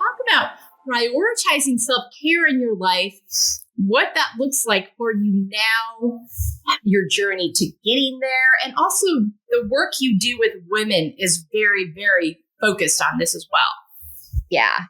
talk about prioritizing self-care in your life, what that looks like for you now, your journey to getting there, and also the work you do with women is very, very focused on this as well.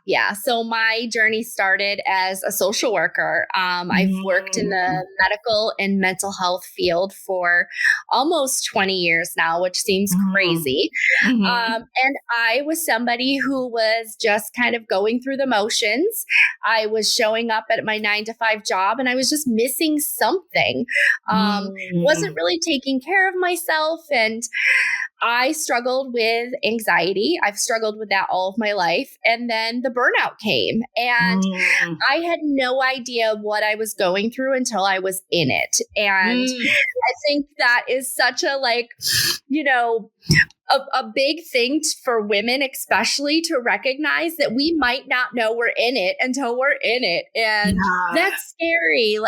Yeah. So my journey started as a social worker. I've worked in the medical and mental health field for almost 20 years now, which seems crazy. And I was somebody who was just kind of going through the motions. I was showing up at my 9-to-5 job and I was just missing something. Wasn't really taking care of myself. And I struggled with anxiety. I've struggled with that all of my life. And then the burnout came and I had no idea what I was going through until I was in it. And I think that is such a a big thing for women, especially to recognize that we might not know we're in it until we're in it. And that's scary.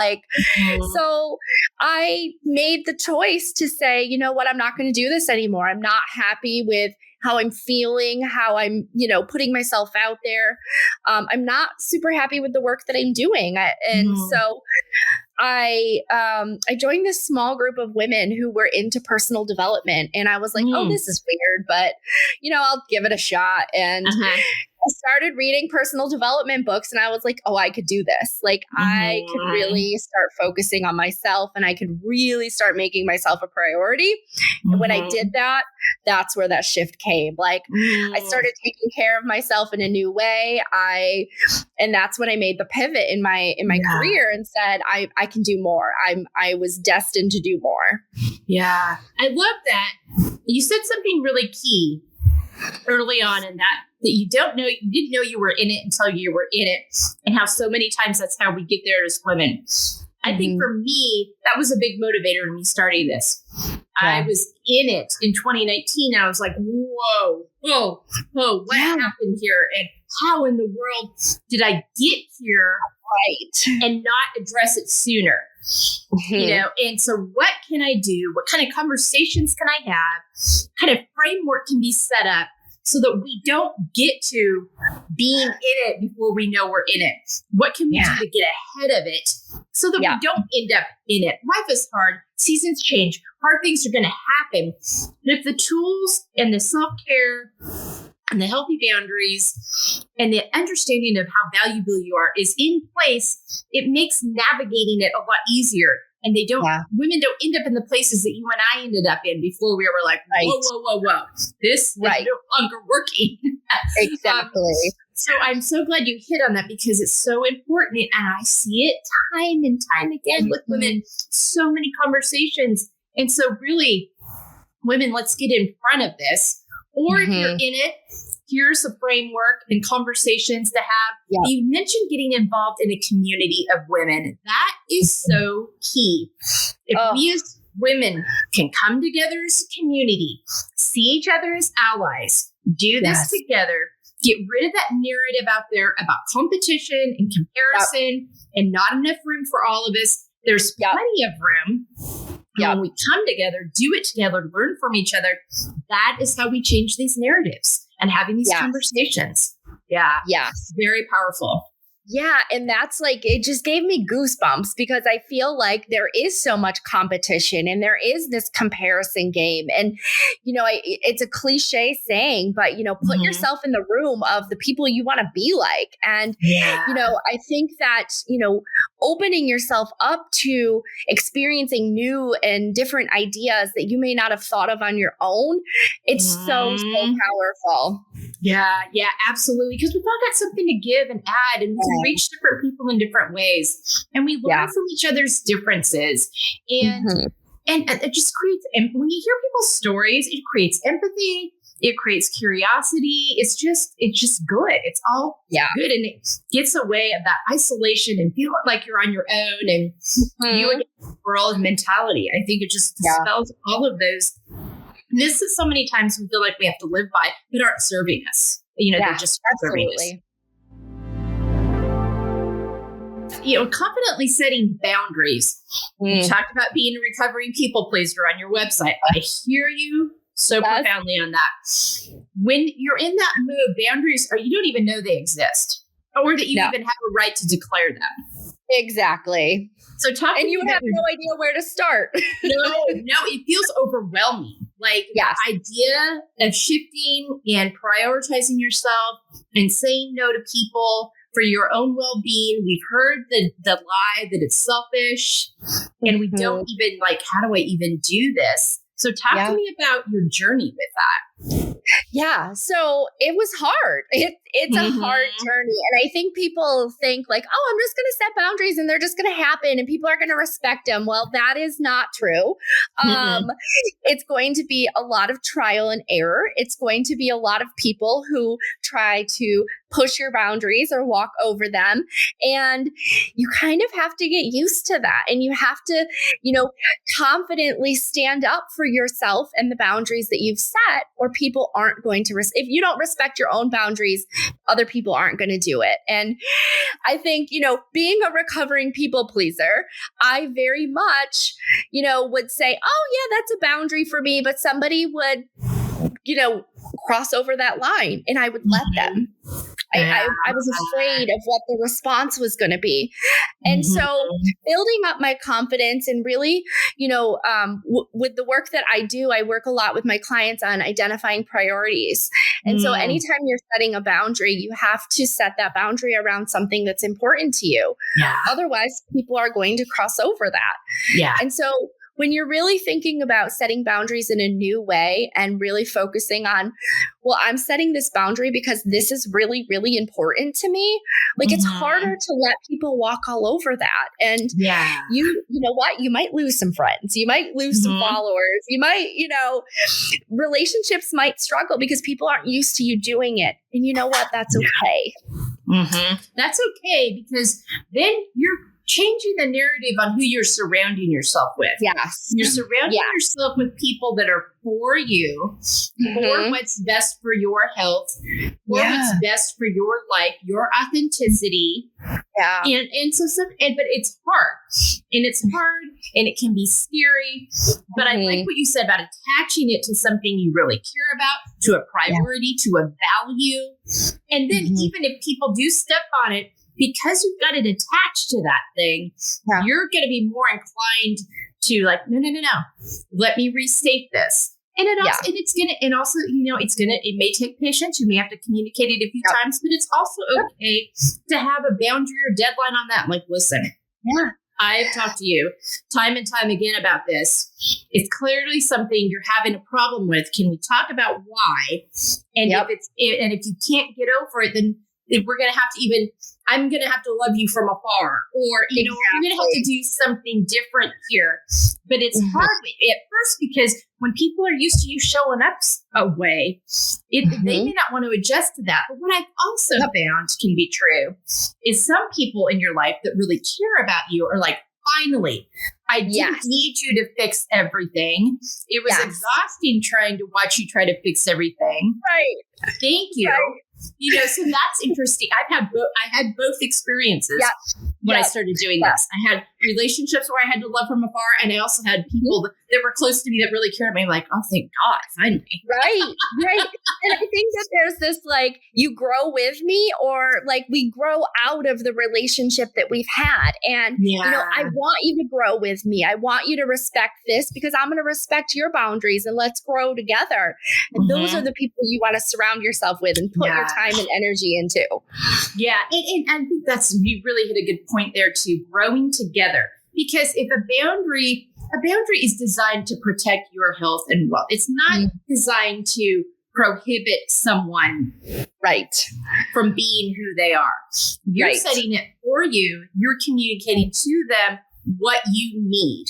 So I made the choice to say, you know what, I'm not going to do this anymore. I'm not happy with how I'm feeling, how I'm, putting myself out there. I'm not super happy with the work that I'm doing. So I joined this small group of women who were into personal development, and I was like, oh, this is weird, but I'll give it a shot. And I started reading personal development books and I was like, oh, I could do this. I could really start focusing on myself and I could really start making myself a priority. And when I did that, that's where that shift came. I started taking care of myself in a new way. And that's when I made the pivot in my career and said, I can do more. I was destined to do more. Yeah. I love that. You said something really key early on in that you didn't know you were in it until you were in it, and how so many times that's how we get there as women. I think for me, that was a big motivator in me starting this. I was in it in 2019. I was like, whoa, what happened here? And how in the world did I get here and not address it sooner? And so what can I do? What kind of conversations can I have? What kind of framework can be set up so that we don't get to being in it before we know we're in it? What can we do to get ahead of it so that we don't end up in it? Life is hard. Seasons change. Hard things are going to happen. But if the tools and the self-care and the healthy boundaries and the understanding of how valuable you are is in place, it makes navigating it a lot easier. And women don't end up in the places that you and I ended up in before we were like, whoa. This is no longer working. Exactly. So I'm so glad you hit on that because it's so important. And I see it time and time again with women, so many conversations. And so really, women, let's get in front of this. Or if you're in it, here's a framework and conversations to have. Yep. You mentioned getting involved in a community of women. That is so key. If we as women can come together as a community, see each other as allies, do this together, get rid of that narrative out there about competition and comparison and not enough room for all of us. There's plenty of room. When we come together, do it together, learn from each other, that is how we change these narratives and having these conversations. Yeah. It's very powerful. Yeah. And that's it just gave me goosebumps because I feel like there is so much competition and there is this comparison game. And, it's a cliche saying, but, put yourself in the room of the people you want to be like. And, I think that, opening yourself up to experiencing new and different ideas that you may not have thought of on your own, it's so powerful. Yeah, absolutely. Because we've all got something to give and add, and we can reach different people in different ways. And we learn from each other's differences. And it just creates, and when you hear people's stories, it creates empathy. It creates curiosity. It's just good. It's all good. And it gets away of that isolation and feeling like you're on your own and you against the world mentality. I think it just dispels all of those. And this is so many times we feel like we have to live by that aren't serving us. They're just serving us. Confidently setting boundaries. You talked about being a recovering people pleaser on your website. I hear you so profoundly on that. When you're in that mode, boundaries you don't even know they exist, or that you even have a right to declare them. Exactly. So and you have no idea where to start. no, it feels overwhelming. Like the idea of shifting and prioritizing yourself and saying no to people for your own well-being. We've heard the lie that it's selfish, and we don't even how do I even do this? So talk to me about your journey with that. Yeah. So it was hard. It's a hard journey. And I think people think I'm just going to set boundaries and they're just going to happen and people are going to respect them. Well, that is not true. It's going to be a lot of trial and error. It's going to be a lot of people who try to push your boundaries or walk over them. And you kind of have to get used to that. And you have to, confidently stand up for yourself and the boundaries that you've set, or people aren't going to, if you don't respect your own boundaries, other people aren't going to do it. And I think, being a recovering people pleaser, I very much, would say, oh yeah, that's a boundary for me, but somebody would, cross over that line and I would let them. I was afraid of what the response was going to be. And so building up my confidence and really, with the work that I do, I work a lot with my clients on identifying priorities. And so anytime you're setting a boundary, you have to set that boundary around something that's important to you. Yeah. Otherwise, people are going to cross over that. Yeah. And so when you're really thinking about setting boundaries in a new way and really focusing on, well, I'm setting this boundary because this is really, really important to me. It's harder to let people walk all over that. And you know what? You might lose some friends. You might lose some followers. You might, relationships might struggle because people aren't used to you doing it. And you know what? That's okay. That's okay, because then you're changing the narrative on who you're surrounding yourself with. Yes. You're surrounding yourself with people that are for you, for what's best for your health, for what's best for your life, your authenticity. Yeah. And but it's hard. And it's hard and it can be scary. But I like what you said about attaching it to something you really care about, to a priority, to a value. And then even if people do step on it, because you've got it attached to that thing, you're going to be more inclined to no. Let me restate this. And it also, it may take patience. You may have to communicate it a few times, but it's also okay to have a boundary or deadline on that. Listen, I've talked to you time and time again about this. It's clearly something you're having a problem with. Can we talk about why? And if you can't get over it, then we're going to have to I'm going to have to love you from afar, or, we're going to have to do something different here. But it's hard at first because when people are used to you showing up a way, they may not want to adjust to that. But what I've also found can be true is some people in your life that really care about you are finally, I didn't need you to fix everything. It was exhausting trying to watch you try to fix everything. Right. Thank you. Right. So that's interesting. I had both experiences when I started doing this. I had relationships where I had to love from afar, and I also had people that were close to me that really cared about me. I'm like, oh, thank God, finally. Right. And I think that there's this you grow with me, or we grow out of the relationship that we've had. And, I want you to grow with me. I want you to respect this because I'm going to respect your boundaries, and let's grow together. And those are the people you want to surround yourself with and put your time and energy into. Yeah. And I think you really hit a good point there too, growing together. Because if a boundary is designed to protect your health and wealth. It's not designed to prohibit someone from being who they are. You're setting it for you. You're communicating to them what you need.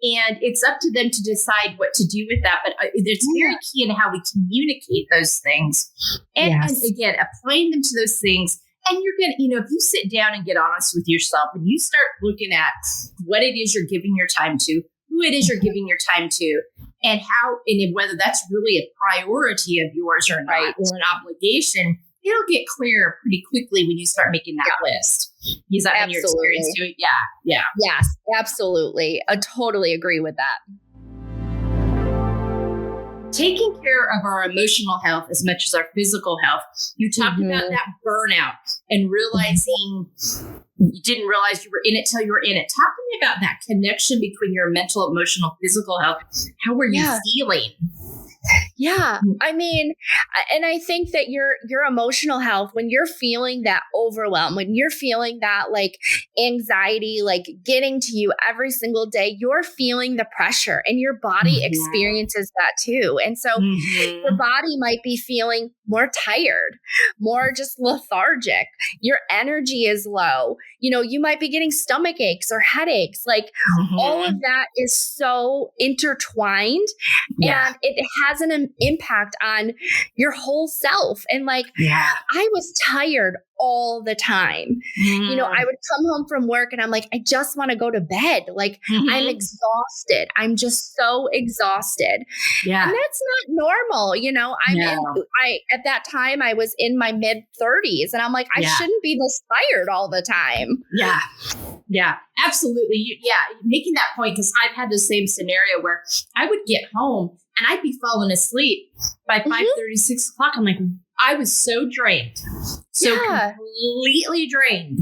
And it's up to them to decide what to do with that. But it's very key in how we communicate those things. And again, applying them to those things. And you're going to, if you sit down and get honest with yourself and you start looking at what it is you're giving your time to, who it is you're giving your time to, and how, and whether that's really a priority of yours or not, or an obligation, it'll get clear pretty quickly when you start making that list. Is that been your experience too? Yeah. Yes, absolutely. I totally agree with that. taking care of our emotional health as much as our physical health. You talked about that burnout and realizing you didn't realize you were in it till you were in it. Talk to me about that connection between your mental, emotional, physical health. How were you feeling? Yeah. I mean, and I think that your emotional health, when you're feeling that overwhelm, when you're feeling that like anxiety, like getting to you every single day, you're feeling the pressure and your body experiences that too. And so your body might be feeling more tired, more just lethargic. Your energy is low. You know, you might be getting stomach aches or headaches. Like all of that is so intertwined and it has an impact on your whole self. And like, I was tired all the time. You know, I would come home from work and I'm like, I just want to go to bed. Like I'm exhausted. I'm just so exhausted. Yeah. And that's not normal. You know, at that time I was in my mid 30s and I'm like, I shouldn't be this tired all the time. Yeah. Yeah, absolutely. Making that point, because I've had the same scenario where I would get home and I'd be falling asleep by 5:30, 6 o'clock. I'm like, I was so drained, completely drained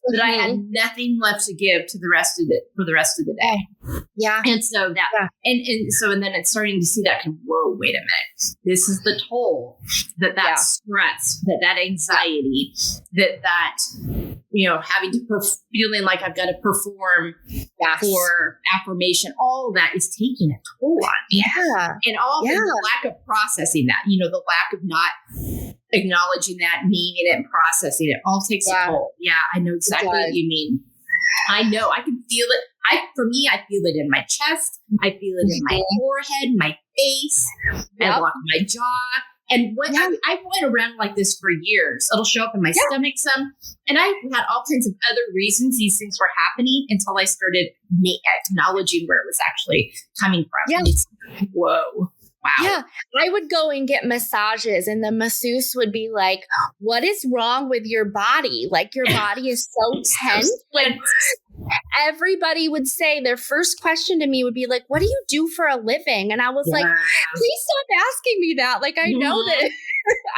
that I had nothing left to give to the rest of it for the rest of the day. Yeah. And so that, and then it's starting to see that, whoa, wait a minute. This is the toll that stress, that anxiety, that, you know, having to, feeling like I've got to perform for affirmation, all of that is taking a toll on me. Yeah. And all the lack of processing that, you know, the lack of not acknowledging that, meaning it and processing it all takes a toll. Yeah. I know exactly what you mean. I know, I can feel it. For me, I feel it in my chest. I feel it in my forehead, my face, I walk my jaw. And when I went around like this for years. It'll show up in my stomach some. And I had all kinds of other reasons these things were happening until I started acknowledging where it was actually coming from. Yeah. It's, whoa. Wow. Yeah. I would go and get massages and the masseuse would be like, what is wrong with your body? Like your body is so tense. Like everybody would say their first question to me would be like, what do you do for a living? And I was like, please stop asking me that. Like, I know that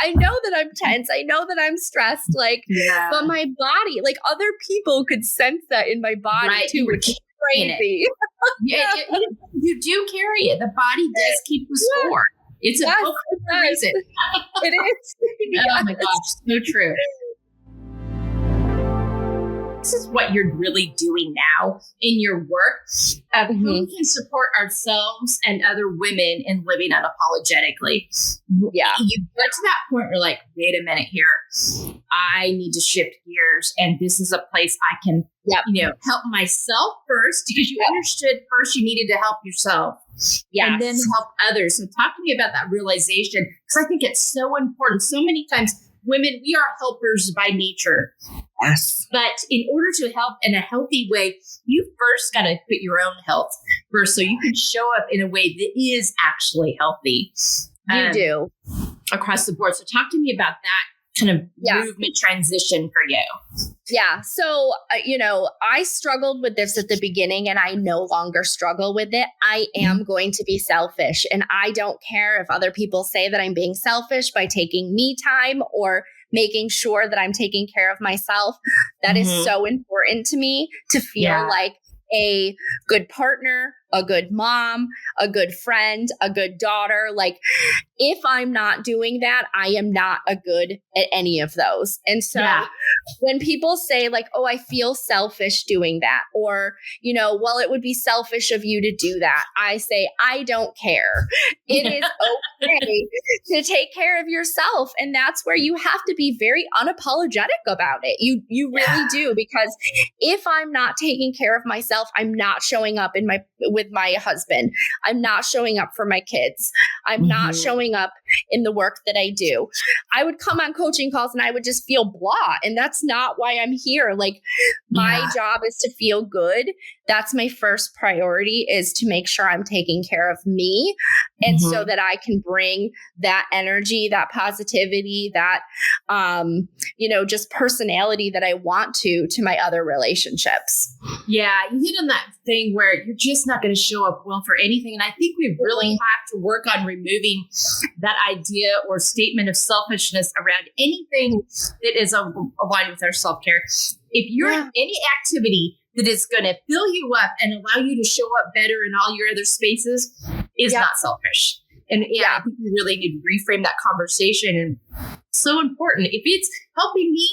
I know that I'm tense. I know that I'm stressed. Like, but my body, like other people could sense that in my body too, which is crazy. You do carry it. The body does keep the score. It's a book for a reason. It is. Oh my gosh, so true. This is what you're really doing now in your work of who we can support ourselves and other women in living unapologetically. Yeah. You get to that point where you're like, wait a minute here. I need to shift gears. And this is a place I can, help myself first, because you understood first you needed to help yourself. And then help others. So talk to me about that realization, because I think it's so important. So many times women, we are helpers by nature. Yes. But in order to help in a healthy way, you first got to put your own health first so you can show up in a way that is actually healthy. You do. Across the board. So talk to me about that kind of movement transition for you. Yeah. So, I struggled with this at the beginning and I no longer struggle with it. I am going to be selfish and I don't care if other people say that I'm being selfish by taking me time or making sure that I'm taking care of myself. That is so important to me to feel like a good partner, a good mom, a good friend, a good daughter. Like if I'm not doing that, I am not a good at any of those. And so when people say like, oh, I feel selfish doing that, or, well, it would be selfish of you to do that. I say, I don't care. It is okay to take care of yourself. And that's where you have to be very unapologetic about it. You really do, because if I'm not taking care of myself, I'm not showing up with my husband. I'm not showing up for my kids. I'm not showing up in the work that I do. I would come on coaching calls and I would just feel blah. And that's not why I'm here. Like my job is to feel good. That's my first priority, is to make sure I'm taking care of me. And so that I can bring that energy, that positivity, that, just personality that I want to my other relationships. Yeah. You hit on that thing where you're just not going to show up well for anything. And I think we really have to work on removing that idea or statement of selfishness around anything that is aligned with our self-care. If you're in any activity that is going to fill you up and allow you to show up better in all your other spaces is not selfish. And I think we really need to reframe that conversation. And so important. If it's helping me,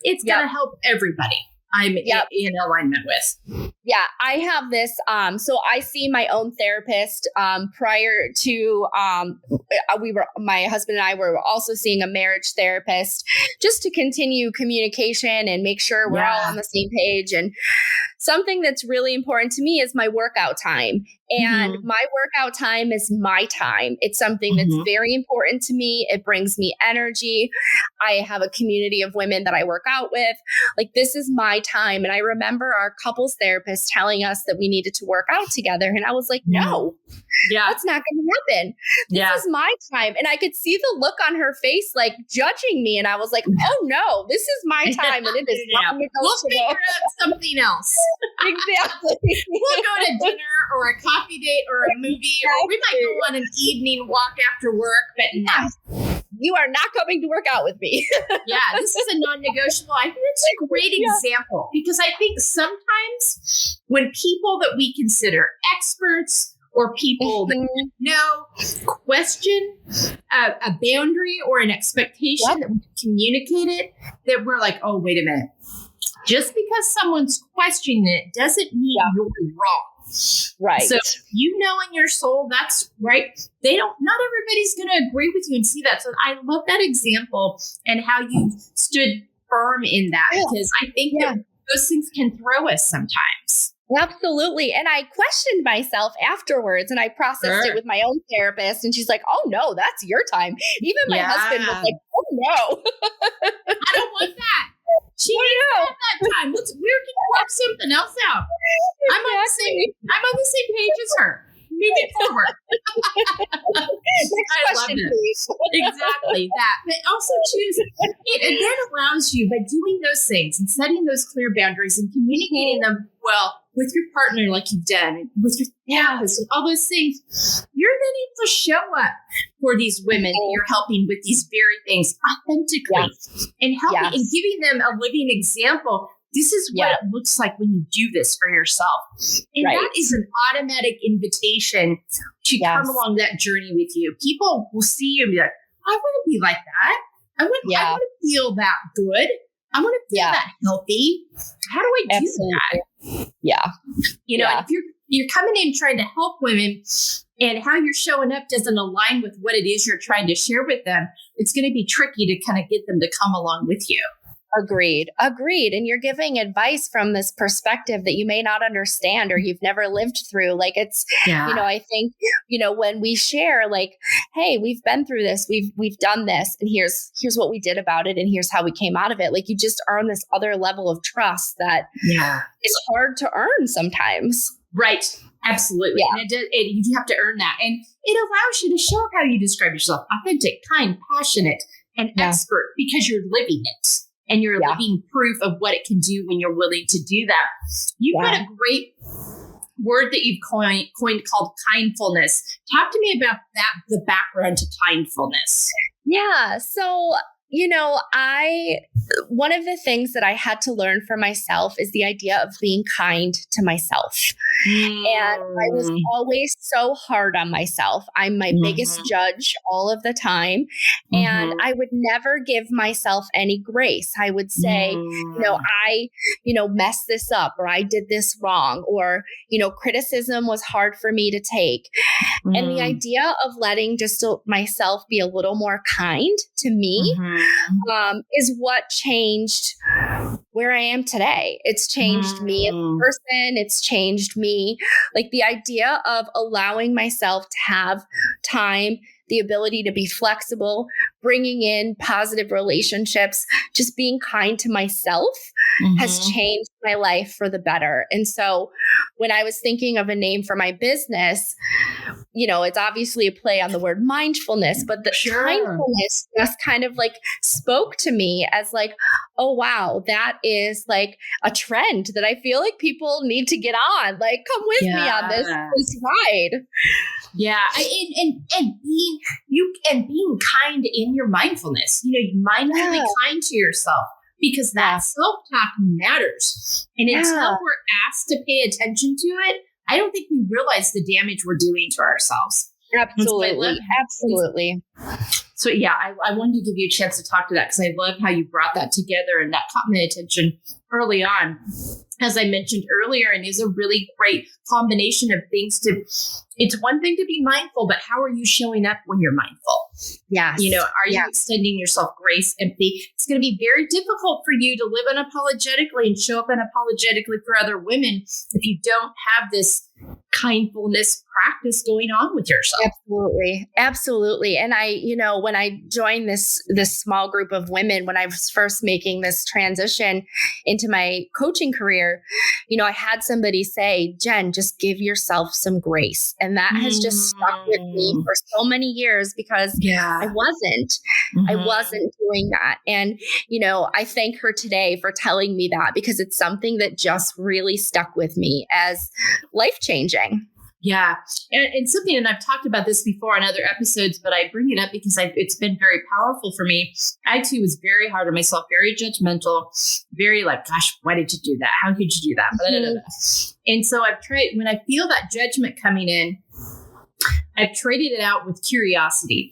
it's going to help everybody I'm in alignment with. Yeah, I have this. So I see my own therapist. Prior to my husband and I were also seeing a marriage therapist, just to continue communication and make sure we're all on the same page. And something that's really important to me is my workout time. And my workout time is my time. It's something that's very important to me. It brings me energy. I have a community of women that I work out with. Like, this is my time. And I remember our couples therapist telling us that we needed to work out together. And I was like, no, that's not going to happen. This is my time. And I could see the look on her face, like judging me. And I was like, oh no, this is my time. And it is non-negotiable. We'll figure out something else. Exactly. We'll go to dinner or a coffee date or a movie, or we might go on an evening walk after work, but no. You are not coming to work out with me. This is a non-negotiable. I think it's a great example, because I think sometimes when people that we consider experts or people that know question a boundary or an expectation that we communicated, that we're like, oh, wait a minute. Just because someone's questioning it doesn't mean you're wrong. Right. So you know in your soul that's right. Not everybody's going to agree with you and see that. So I love that example and how you stood firm in that, because I think that those things can throw us sometimes. Absolutely. And I questioned myself afterwards, and I processed it with my own therapist, and she's like, oh no, that's your time. Even my husband was like, oh no. I don't want that. She didn't have that time. We're gonna work something else out. I'm on the same page as her. Moving forward. I love it. Exactly that. But also it then allows you, by doing those things and setting those clear boundaries and communicating them well with your partner, like you've done, with your therapist, and all those things, you're then able to show up for these women that you're helping with these very things authentically and helping and giving them a living example. This is what it looks like when you do this for yourself. And that is an automatic invitation to come along that journey with you. People will see you and be like, I want to be like that. I want to feel that good. I want to feel that healthy. How do I do that? Yeah. And if you're coming in trying to help women and how you're showing up doesn't align with what it is you're trying to share with them, it's going to be tricky to kind of get them to come along with you. Agreed. And you're giving advice from this perspective that you may not understand or you've never lived through. Like, it's, I think, when we share, like, hey, we've been through this, we've done this, and here's what we did about it, and here's how we came out of it. Like, you just earn this other level of trust that is hard to earn sometimes. Right. Absolutely. Yeah. And you have to earn that. And it allows you to show how you describe yourself: authentic, kind, passionate, and expert, because you're living it. And you're living proof of what it can do when you're willing to do that. You've got a great word that you've coined called kindfulness. Talk to me about that, the background to kindfulness. Yeah. So, one of the things that I had to learn for myself is the idea of being kind to myself. And I was always so hard on myself. I'm my biggest judge all of the time. And I would never give myself any grace. I would say, I messed this up, or I did this wrong, or, criticism was hard for me to take. And the idea of letting just myself be a little more kind to me is what changed where I am today. It's changed me as a person. It's changed me. Like, the idea of allowing myself to have time, the ability to be flexible, bringing in positive relationships, just being kind to myself has changed my life for the better. And so when I was thinking of a name for my business, it's obviously a play on the word mindfulness, but the kindfulness just kind of like spoke to me as like, oh, wow, that is like a trend that I feel like people need to get on. Like, come with me on this ride. Yeah. And being kind in your mindfulness, mindfully kind to yourself, because that self-talk matters. And until we're asked to pay attention to it, I don't think we realize the damage we're doing to ourselves. Absolutely. Absolutely. So I wanted to give you a chance to talk to that, because I love how you brought that together, and that caught my attention early on, as I mentioned earlier, and is a really great combination of things it's one thing to be mindful, but how are you showing up when you're mindful? Yes. Are you extending yourself grace, empathy? It's going to be very difficult for you to live unapologetically and show up unapologetically for other women if you don't have this kindfulness practice going on with yourself. Absolutely. Absolutely. And I, when I joined this small group of women, when I was first making this transition into my coaching career, I had somebody say, Jen, just give yourself some grace. And that has just stuck with me for so many years, because I wasn't doing that. And, I thank her today for telling me that, because it's something that just really stuck with me as life-changing. Yeah. And something, and I've talked about this before on other episodes, but I bring it up because it's been very powerful for me. I too was very hard on myself, very judgmental, very like, gosh, why did you do that? How could you do that? And so I've tried, when I feel that judgment coming in, I've traded it out with curiosity.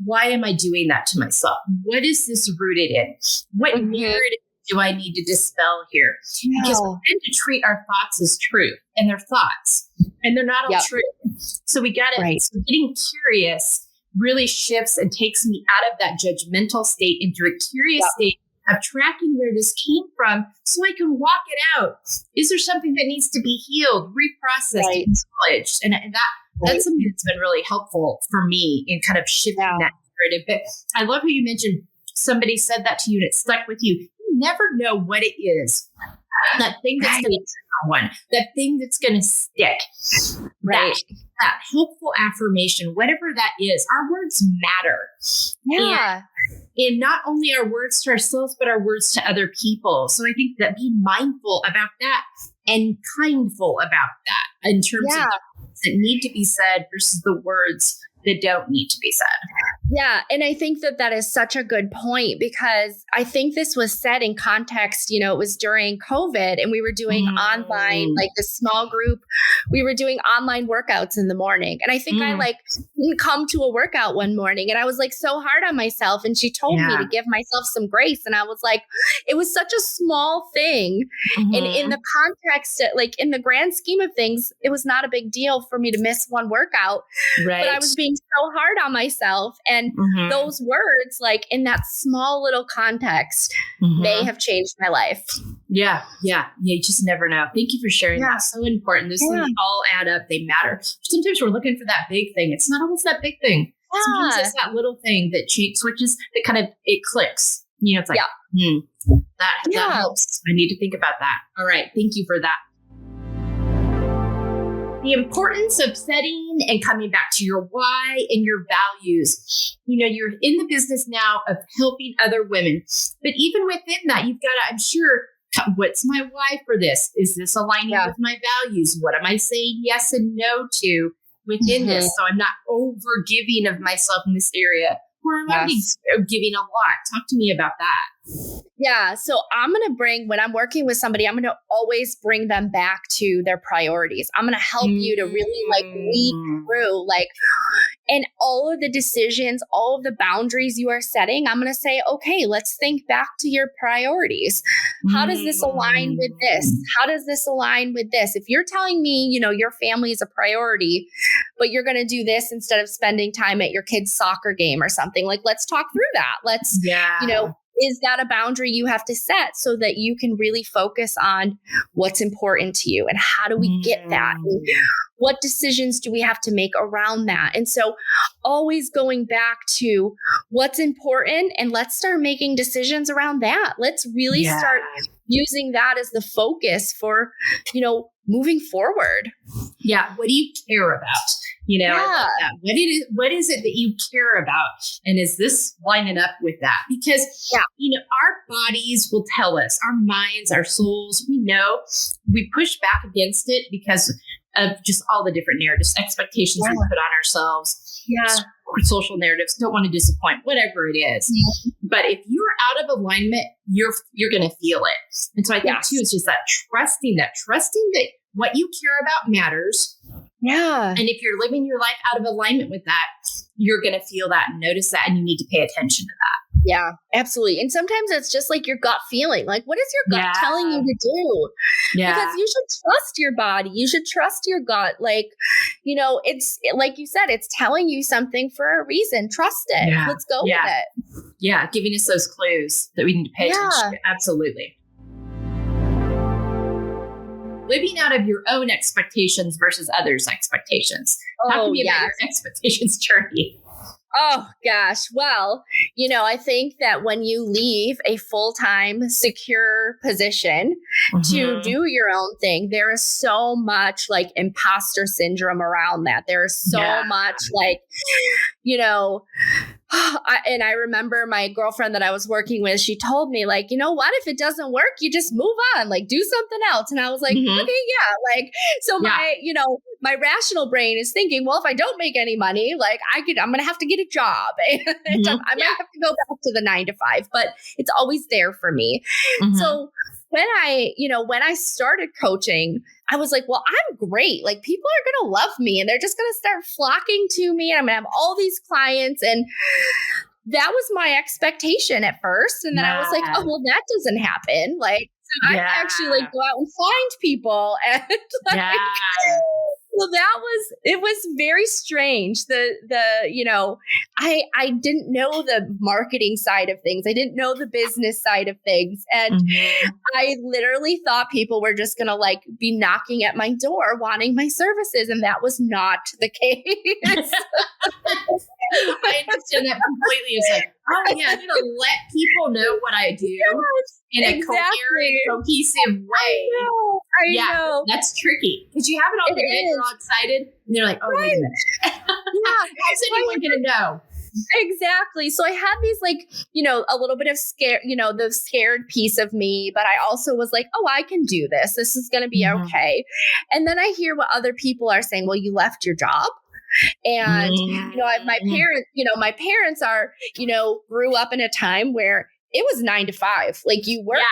Why am I doing that to myself? What is this rooted in? What narrative do I need to dispel here? Because we tend to treat our thoughts as truth, and they're thoughts, and they're not all true. So we got it. So getting curious really shifts and takes me out of that judgmental state into a curious state of tracking where this came from, so I can walk it out. Is there something that needs to be healed, reprocessed, acknowledged? And that's something that's been really helpful for me in kind of shifting that narrative. But I love how you mentioned somebody said that to you and it stuck with you. You never know what it is. That thing that's going to trigger one, that thing that's going to stick. That helpful affirmation, whatever that is, our words matter. Yeah. And not only our words to ourselves, but our words to other people. So I think that being mindful about that and kindful about that in terms of that need to be said versus the words that don't need to be said. Yeah. And I think that is such a good point, because I think this was said in context, it was during COVID, and we were doing online, like the small group, we were doing online workouts in the morning. And I think I didn't come to a workout one morning, and I was like so hard on myself, and she told me to give myself some grace. And I was like, it was such a small thing. And in the context, like in the grand scheme of things, it was not a big deal for me to miss one workout, but I was being so hard on myself. And those words, like in that small little context, may have changed my life. Yeah. You just never know. Thank you for sharing that. So important. Those things all add up. They matter. Sometimes we're looking for that big thing. It's not always that big thing. Sometimes it's that little thing that switches, that kind of, it clicks. It's like, that helps. I need to think about that. All right. Thank you for that. The importance of setting and coming back to your why and your values. You're in the business now of helping other women, but even within that, you've got to, I'm sure, what's my why for this? Is this aligning with my values? What am I saying yes and no to within this? So I'm not over giving of myself in this area, or am I giving a lot? Talk to me about that. Yeah. So when I'm working with somebody, I'm going to always bring them back to their priorities. I'm going to help you to really weed through and all of the decisions, all of the boundaries you are setting. I'm going to say, okay, let's think back to your priorities. How does this align with this? How does this align with this? If you're telling me, your family is a priority, but you're going to do this instead of spending time at your kid's soccer game or something, let's talk through that. Let's, is that a boundary you have to set so that you can really focus on what's important to you? And how do we get that? And what decisions do we have to make around that? And so always going back to what's important, and let's start making decisions around that. Let's really start using that as the focus for, moving forward. Yeah. What do you care about? I love that. What is it that you care about? And is this lining up with that? Because, our bodies will tell us, our minds, our souls, we push back against it because of just all the different narratives, expectations we put on ourselves, social narratives, don't want to disappoint, whatever it is. But if you're out of alignment, you're going to feel it. And so I think too, it's just that trusting that what you care about matters. Yeah. And if you're living your life out of alignment with that, you're going to feel that and notice that, and you need to pay attention to that. Yeah, absolutely. And sometimes it's just like your gut feeling. Like, what is your gut telling you to do? Yeah. Because you should trust your body. You should trust your gut. Like, it's like you said, it's telling you something for a reason. Trust it. Yeah. Let's go with it. Yeah. Giving us those clues that we need to pay attention to. Absolutely. Living out of your own expectations versus others' expectations. Talk to me about your expectations journey. Oh, gosh. Well, I think that when you leave a full-time secure position to do your own thing, there is so much like imposter syndrome around that. There's so much like, and I remember my girlfriend that I was working with, she told me like, what, if it doesn't work, you just move on, like do something else. And I was like, okay, yeah. Like, so my rational brain is thinking, well, if I don't make any money, like I'm going to have to get a job. I might have to go back to the 9 to 5, but it's always there for me. So when I started coaching, I was like, well, I'm great. Like people are going to love me and they're just going to start flocking to me. And I'm going to have all these clients. And that was my expectation at first. And then I was like, oh, well, that doesn't happen. Like, so I actually like go out and find people and like, well, it was very strange. I didn't know the marketing side of things. I didn't know the business side of things. And I literally thought people were just going to like be knocking at my door wanting my services. And that was not the case. I understand that completely. It's like, oh yeah, I'm going to let people know what I do in a coherent, cohesive way. I know. That's tricky because you have it all together, you're all excited, and they're like, oh, wait a minute. How's anyone going to know? Exactly. So I had these like, a little bit of scare, the scared piece of me, but I also was like, oh, I can do this. This is going to be okay. And then I hear what other people are saying. Well, you left your job. And, my parents are, grew up in a time where it was 9 to 5. Like you worked,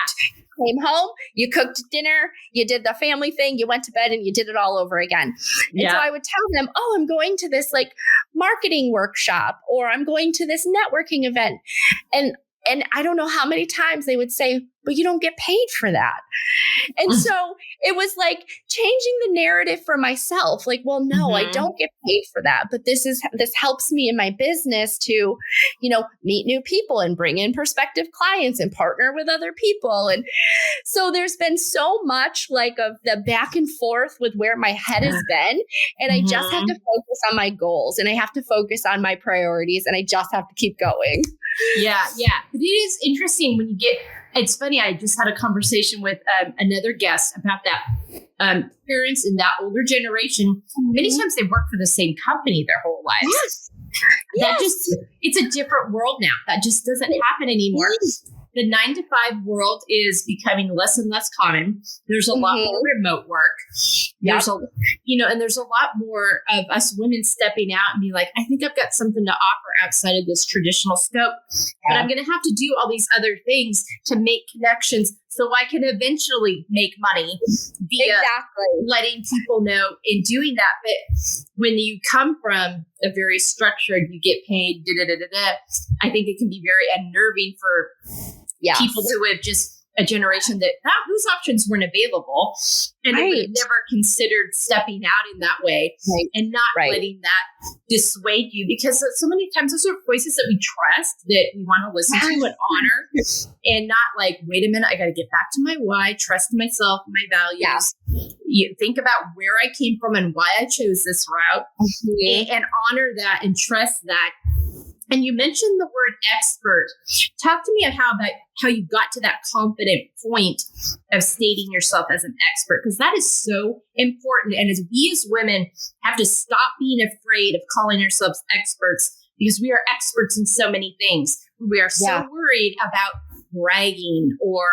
came home, you cooked dinner, you did the family thing, you went to bed and you did it all over again. And so I would tell them, oh, I'm going to this like marketing workshop or I'm going to this networking event. And I don't know how many times they would say, but you don't get paid for that. And so it was like changing the narrative for myself. Like, well, no, I don't get paid for that. But this helps me in my business to, meet new people and bring in prospective clients and partner with other people. And so there's been so much like of the back and forth with where my head has been. And I just have to focus on my goals and I have to focus on my priorities and I just have to keep going. Yeah. But it is interesting when you get, it's funny. I just had a conversation with another guest about that. Parents in that older generation, many times they work for the same company their whole lives. It's a different world now. That just doesn't happen anymore. The 9 to 5 world is becoming less and less common. There's a lot more remote work. There's and there's a lot more of us women stepping out and being like, I think I've got something to offer outside of this traditional scope, but I'm going to have to do all these other things to make connections so I can eventually make money via letting people know in doing that. But when you come from a very structured, you get paid, I think it can be very unnerving for people who have just a generation that those options weren't available, and they would have never considered stepping out in that way and not letting that dissuade you, because so many times those are voices that we trust, that we want to listen to and honor, and not like, wait a minute, I got to get back to my why, trust myself, my values. You think about where I came from and why I chose this route, and honor that and trust that. And you mentioned the word expert. Talk to me about how you got to that confident point of stating yourself as an expert, because that is so important. And as we as women have to stop being afraid of calling ourselves experts, because we are experts in so many things. We are so worried about bragging, or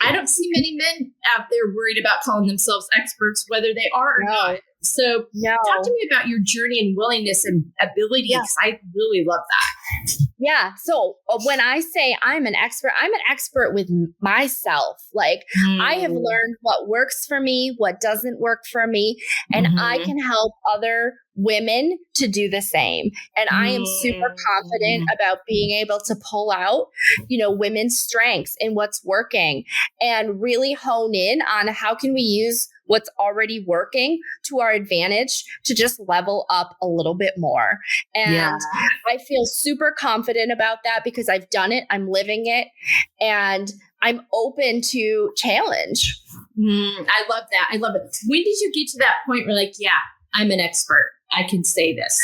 I don't see many men out there worried about calling themselves experts, whether they are or not. So talk to me about your journey and willingness and ability, because I really love that. Yeah. So when I say I'm an expert with myself. Like I have learned what works for me, what doesn't work for me, and I can help other women to do the same. And I am super confident about being able to pull out, women's strengths and what's working, and really hone in on how can we use what's already working to our advantage to just level up a little bit more. And I feel super confident about that because I've done it, I'm living it, and I'm open to challenge. I love that. I love it. When did you get to that point where like, I'm an expert, I can say this?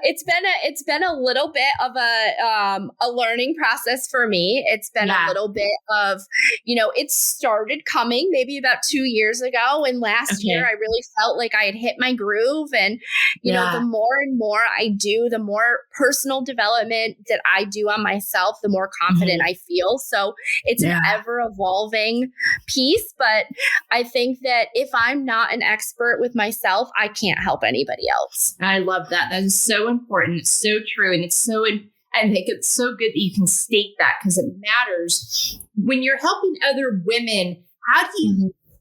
It's been a little bit of a learning process for me. It's been a little bit of, it started coming maybe about 2 years ago. And last year I really felt like I had hit my groove. And, the more and more I do, the more personal development that I do on myself, the more confident I feel. So it's an ever evolving piece. But I think that if I'm not an expert with myself, I can't help anybody else. I love that. That is so important. It's so true. And I think it's so good that you can state that, because it matters when you're helping other women.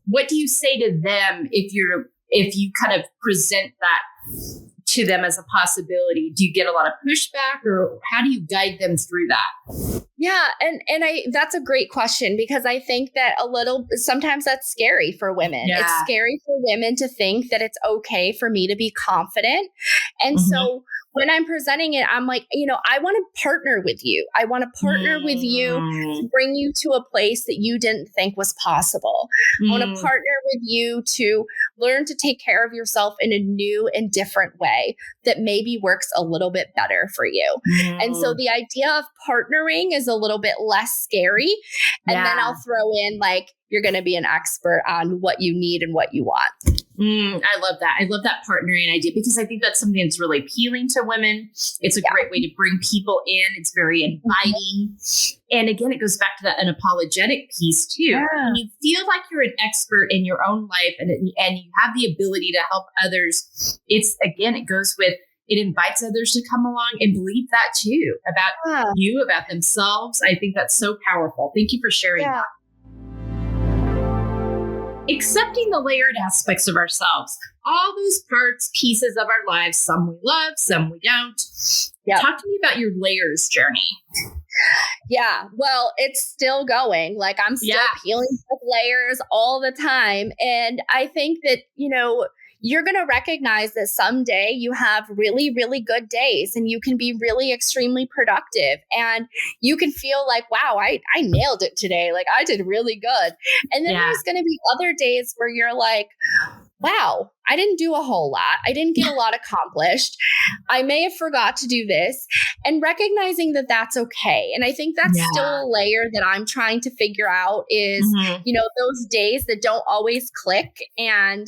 What do you say to them if you kind of present that to them as a possibility? Do you get a lot of pushback, or how do you guide them through that? Yeah. And that's a great question, because I think that sometimes that's scary for women. Yeah. It's scary for women to think that it's okay for me to be confident. And so when I'm presenting it, I'm like, I want to partner with you. I want to partner with you to bring you to a place that you didn't think was possible. I want to partner with you to learn to take care of yourself in a new and different way that maybe works a little bit better for you. And so the idea of partnering is a little bit less scary. And then I'll throw in like, you're going to be an expert on what you need and what you want. I love that. I love that partnering idea, because I think that's something that's really appealing to women. It's a great way to bring people in. It's very inviting. And again, it goes back to that unapologetic piece too. Yeah. When you feel like you're an expert in your own life and you have the ability to help others, it goes with, it invites others to come along and believe that too, about you, about themselves. I think that's so powerful. Thank you for sharing that. Accepting the layered aspects of ourselves, all those parts, pieces of our lives, some we love, some we don't. Yep. Talk to me about your layers journey. Yeah, well, it's still going. Like I'm still peeling back layers all the time. And I think that, you're going to recognize that someday you have really, really good days and you can be really extremely productive and you can feel like, wow, I nailed it today. Like I did really good. And then there's going to be other days where you're like, wow, I didn't do a whole lot. I didn't get a lot accomplished. I may have forgot to do this, and recognizing that that's okay. And I think that's still a layer that I'm trying to figure out is, those days that don't always click and,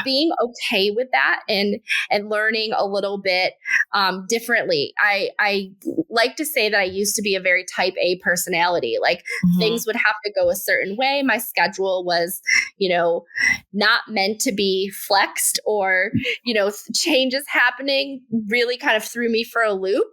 being okay with that and learning a little bit differently. I like to say that I used to be a very type A personality. Like things would have to go a certain way. My schedule was, not meant to be flexed or, changes happening really kind of threw me for a loop.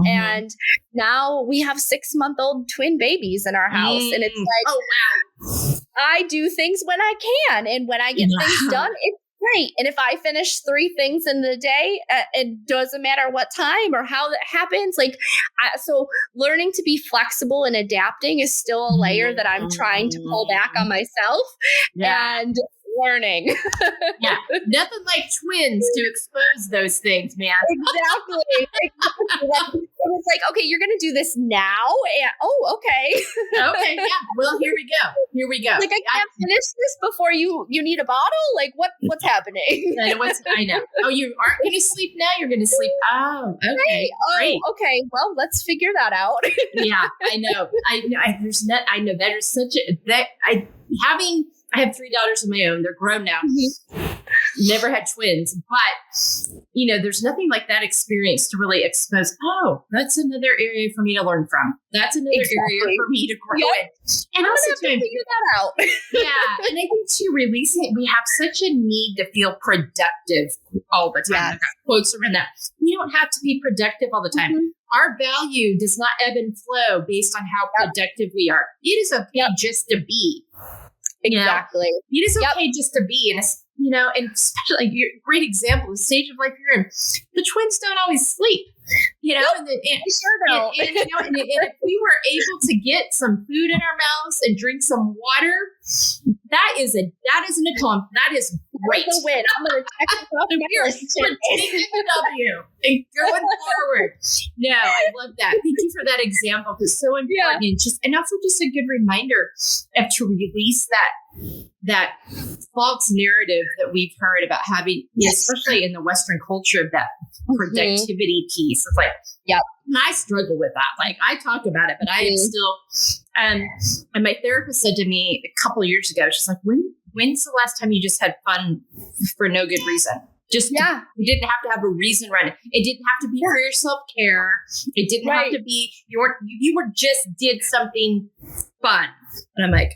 And now we have 6-month-old twin babies in our house. And it's like, I do things when I can. And when I get things done, it's Right. And if I finish 3 things in the day, it doesn't matter what time or how that happens. Like, so learning to be flexible and adapting is still a layer that I'm trying to pull back on myself and learning. Yeah. Nothing like twins to expose those things, man. Exactly. It's like, okay, you're going to do this now. And, okay. Okay. Yeah. Well, here we go. Like, I can't finish this before you need a bottle. Like, what's happening? I know. Oh, you aren't going to sleep now? You're going to sleep. Oh, okay. Right. Great. Oh, okay. Well, let's figure that out. Yeah, I know. I know that is such a, I have 3 daughters of my own. They're grown now. Mm-hmm. Never had twins, but there's nothing like that experience to really expose. Oh, that's another area for me to learn from. That's another area for me to grow in. And also to figure that out. Yeah, and I think too, releasing it, we have such a need to feel productive all the time. Yes. I got quotes around that. We don't have to be productive all the time. Mm-hmm. Our value does not ebb and flow based on how productive we are. It is okay just to be. Exactly. It is okay just to be. And especially your great example, the stage of life you're in, the twins don't always sleep. And sure don't. And if we were able to get some food in our mouths and drink some water, that is an accomplishment. That is great. That's a win. I'm going to check it off. We're taking the W and going forward. No, I love that. Thank you for that example. It's so important. And also just a good reminder to release that false narrative that we've heard about having, especially in the Western culture, that productivity piece. It's like, and I struggle with that. Like, I talk about it, but I am still, and my therapist said to me a couple of years ago, she's like, when's the last time you just had fun for no good reason? You didn't have to have a reason running. It didn't have to be for your self-care. It didn't have to be, you just did something fun. And I'm like,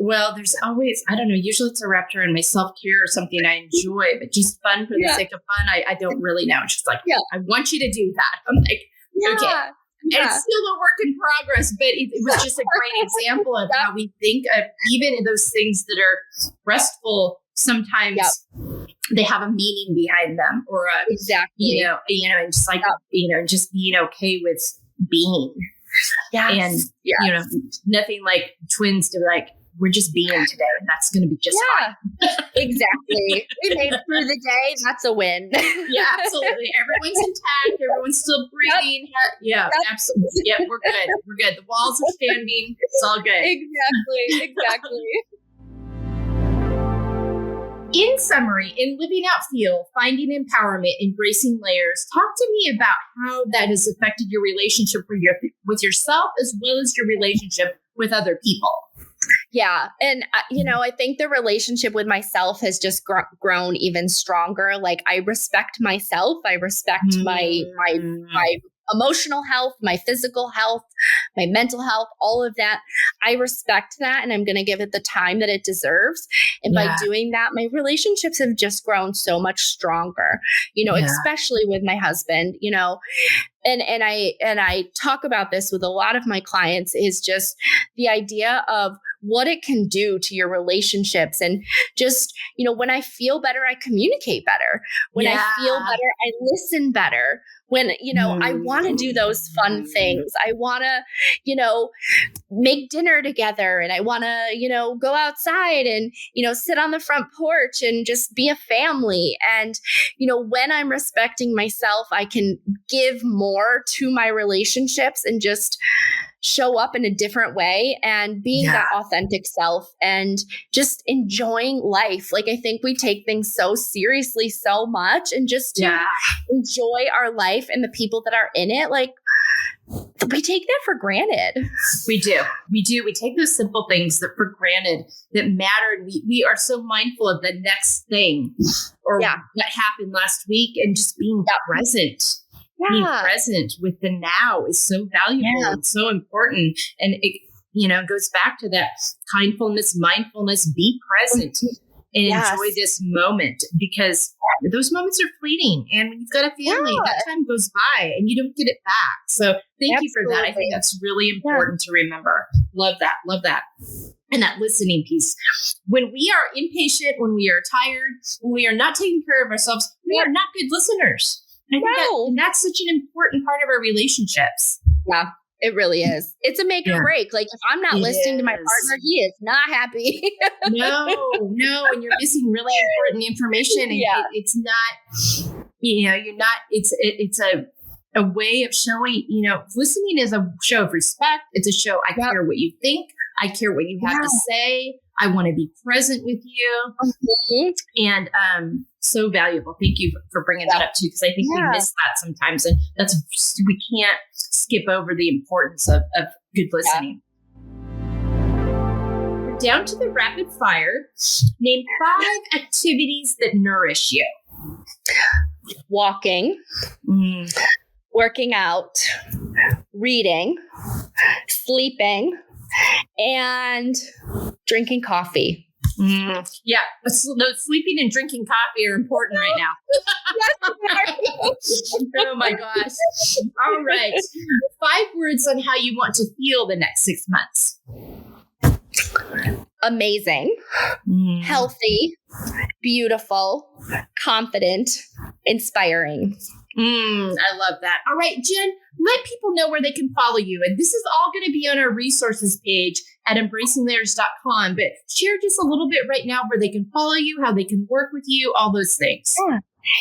well, there's always, I don't know, usually it's a raptor in my self-care or something I enjoy, but just fun for the sake of fun, I don't really know. It's just like, I want you to do that. I'm like, okay. And it's still a work in progress, but it was just a great example of how we think of even in those things that are restful, sometimes they have a meaning behind them or and just like, just being okay with being. And, nothing like twins to like, we're just being today, and that's going to be just fine. Exactly. We made it through the day. That's a win. Yeah, absolutely. Everyone's intact. Everyone's still breathing. Yeah, absolutely. Yeah, we're good. We're good. The walls are standing. It's all good. Exactly. In summary, in Living Out Feel, finding empowerment, embracing layers, talk to me about how that has affected your relationship with yourself as well as your relationship with other people. Yeah. And, I think the relationship with myself has just grown even stronger. Like, I respect myself. I respect my emotional health, my physical health, my mental health, all of that. I respect that, and I'm going to give it the time that it deserves. And by doing that, my relationships have just grown so much stronger, especially with my husband, And I talk about this with a lot of my clients, is just the idea of what it can do to your relationships. And just, when I feel better, I communicate better. When I feel better, I listen better. When, I want to do those fun things. I want to, make dinner together, and I want to, go outside and, sit on the front porch and just be a family. And, when I'm respecting myself, I can give more to my relationships and just show up in a different way and being that authentic self and just enjoying life. Like, I think we take things so seriously so much, and just to enjoy our life and the people that are in it, like, we take that for granted. We do. We take those simple things that for granted that matter. We are so mindful of the next thing or what happened last week, and just being present. Being present with the now is so valuable and so important. And it, goes back to that kindfulness, mindfulness, be present. and enjoy this moment, because those moments are fleeting, and when you've got a family, that time goes by and you don't get it back. So thank you for that. I think that's really important to remember. Love that. Love that. And that listening piece. When we are impatient, when we are tired, when we are not taking care of ourselves, we are not good listeners. And that's such an important part of our relationships. Yeah, it really is. It's a make or break. Like, if I'm not listening to my partner, he is not happy. No, and you're missing really important information. And it's not, you're not, it's a way of showing, listening is a show of respect. It's a show, I care what you think. I care what you have to say. I want to be present with you. And so valuable. Thank you for bringing that up too, because I think we miss that sometimes. And we can't skip over the importance of good listening. We're down to the rapid fire. Name 5 activities that nourish you. Walking, working out, reading, sleeping, and drinking coffee. Yeah, sleeping and drinking coffee are important right now. Oh my gosh. All right. 5 words on how you want to feel the next 6 months. Amazing, healthy, beautiful, confident, inspiring. I love that. All right, Jen, let people know where they can follow you. And this is all going to be on our resources page at embracinglayers.com. But share just a little bit right now where they can follow you, how they can work with you, all those things. Yeah.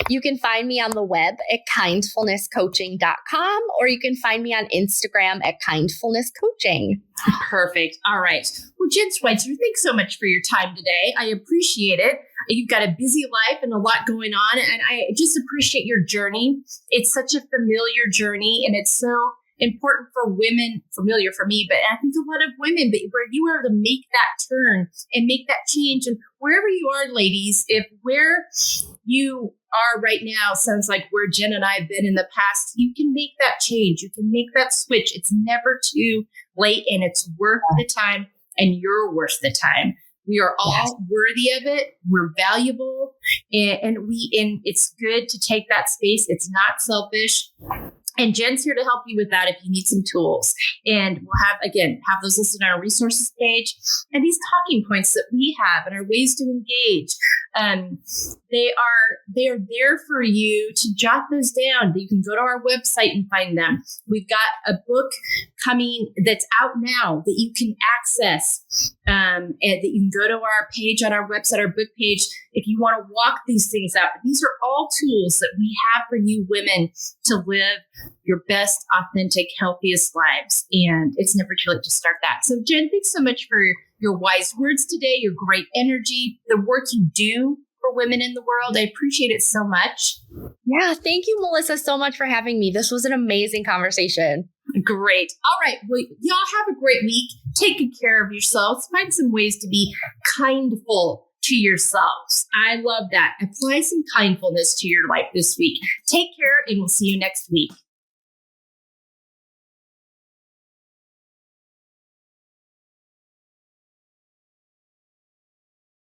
You can find me on the web at kindfulnesscoaching.com, or you can find me on Instagram at kindfulnesscoaching. Perfect. All right. Well, Jen Schwytzer, thanks so much for your time today. I appreciate it. You've got a busy life and a lot going on, and I just appreciate your journey. It's such a familiar journey, and it's so important for women, familiar for me, but I think a lot of women, but where you are to make that turn and make that change. And wherever you are, ladies, if where you are right now sounds like where Jen and I have been in the past, you can make that change. You can make that switch. It's never too late, and it's worth the time, and you're worth the time. We are all worthy of it. We're valuable, and it's good to take that space. It's not selfish. And Jen's here to help you with that if you need some tools. And we'll have those listed on our resources page. And these talking points that we have and our ways to engage, they are there for you to jot those down. You can go to our website and find them. We've got a book coming that's out now that you can access, and that you can go to our page on our website, our book page, if you want to walk these things out. These are all tools that we have for you women to live your best, authentic, healthiest lives. And it's never too late to start that. So Jen, thanks so much for your wise words today, your great energy, the work you do for women in the world. I appreciate it so much. Yeah, thank you, Melissa, so much for having me. This was an amazing conversation. Great. All right. Well, y'all have a great week. Take good care of yourselves. Find some ways to be kindful to yourselves. I love that. Apply some kindfulness to your life this week. Take care, and we'll see you next week.